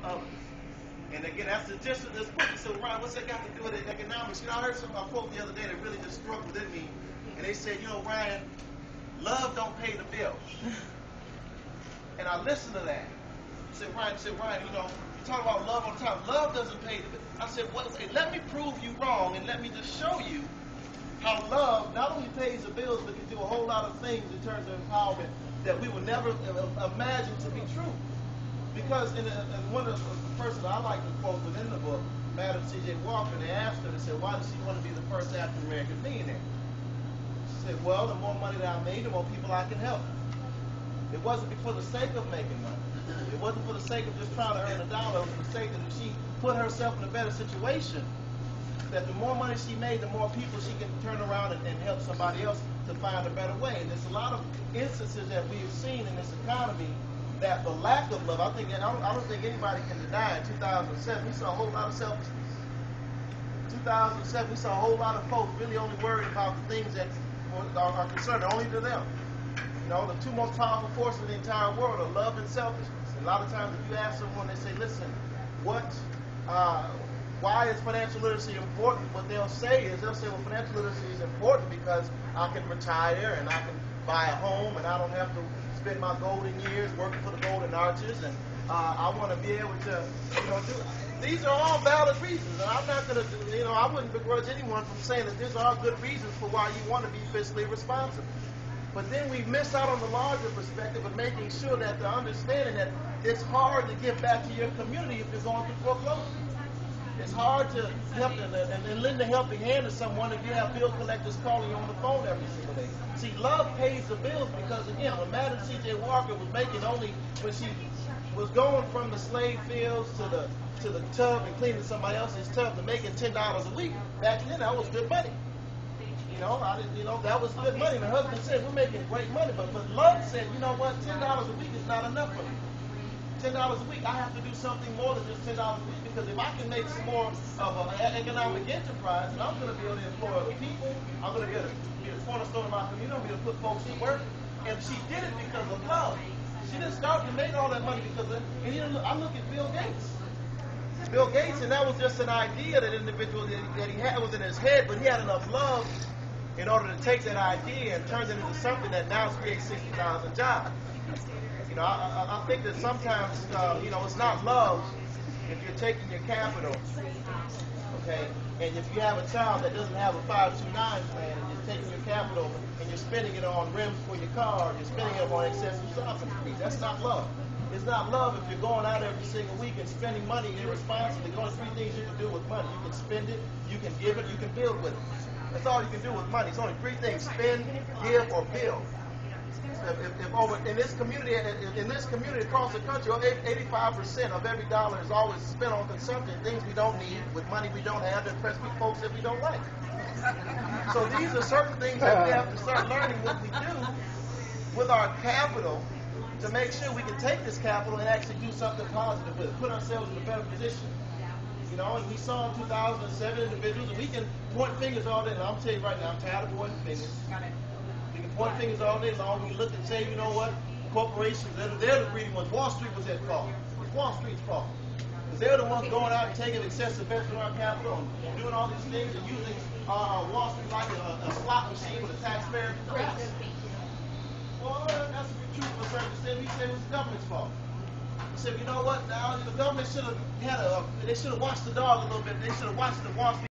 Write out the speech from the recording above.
of others. And again, that's the gist of this book. He said, Ryan, what's that got to do with economics? You know, I heard a quote the other day that really just struck within me. And they said, you know, Ryan, love don't pay the bills. And I listened to that. He said, Ryan, you know, you talk about love all the time. Love doesn't pay the bills. I said, well, let me prove you wrong, and let me just show you how love not only pays the bills, but can do a whole lot of things in terms of empowerment that we would never imagine to be true. Because in one of the persons I like to quote within the book, Madam C.J. Walker, they asked her, they said, why does she want to be the first African-American millionaire? She said, well, the more money that I made, the more people I can help. It wasn't for the sake of making money. It wasn't for the sake of just trying to earn a dollar. It was for the sake that if she put herself in a better situation, that the more money she made, the more people she can turn around and help somebody else to find a better way. And there's a lot of instances that we have seen in this economy that the lack of love, I don't think anybody can deny in 2007, we saw a whole lot of selfishness. 2007, we saw a whole lot of folks really only worried about the things that are concerned only to them. You know, the two most powerful forces in the entire world are love and selfishness. And a lot of times if you ask someone, they say, listen, why is financial literacy important? What they'll say, well, financial literacy is important because I can retire and I can buy a home and I don't have to spend my golden years working for the golden arches, and I want to be able to, you know, these are all valid reasons, and I'm not going to, you know, I wouldn't begrudge anyone from saying that these are good reasons for why you want to be fiscally responsible. But then we miss out on the larger perspective of making sure that the understanding that it's hard to give back to your community if you're going through foreclosure. It's hard to help and lend a helping hand to someone if you have bill collectors calling you on the phone every single day. See, love pays the bills because, again, when Madam C.J. Walker was making only, when she was going from the slave fields to the tub and cleaning somebody else's tub to making $10 a week, back then that was good money. You know, that was good money. My husband said, we're making great money, but love said, you know what, $10 a week is not enough for me. $10 a week, I have to do something more than just $10 a week, because if I can make some more of an economic enterprise, then I'm going to be able to employ other people, I'm going to be able to be the cornerstone of my community, I'm going to put folks to work. And she did it because of love. She didn't start to make all that money because of, and you know, I look at Bill Gates. Bill Gates, and that was just an idea that individual that he had was in his head, but he had enough love in order to take that idea and turn it into something that now creates 60,000 jobs. You know, I think that sometimes, you know, it's not love if you're taking your capital, okay, and if you have a child that doesn't have a 529 plan and you're taking your capital and you're spending it on rims for your car, you're spending it on excessive shopping fees. That's not love. It's not love if you're going out every single week and spending money irresponsibly. There's only three things you can do with money. You can spend it, you can give it, you can build with it. That's all you can do with money. It's only three things: spend, give, or build. In this community across the country, 85% of every dollar is always spent on consumption, things we don't need, with money we don't have, to impress folks that we don't like. So these are certain things that we have to start learning what we do with our capital to make sure we can take this capital and actually do something positive with it, put ourselves in a better position. You know, and we saw in 2007 individuals, and we can point fingers all day, and I'm telling you right now, I'm tired of pointing fingers. We can point fingers all day long. We look and say, you know what, corporations, they're the greedy ones. Wall Street was at fault. It's Wall Street's fault. Because they're the ones going out and taking excessive bets on our capital and doing all these things and using Wall Street like a slot machine with a taxpayer credits. Well, that's true to a certain extent. We said it was the government's fault. We said, you know what, now the government should have watched the dog a little bit. They should have watched the Wall Street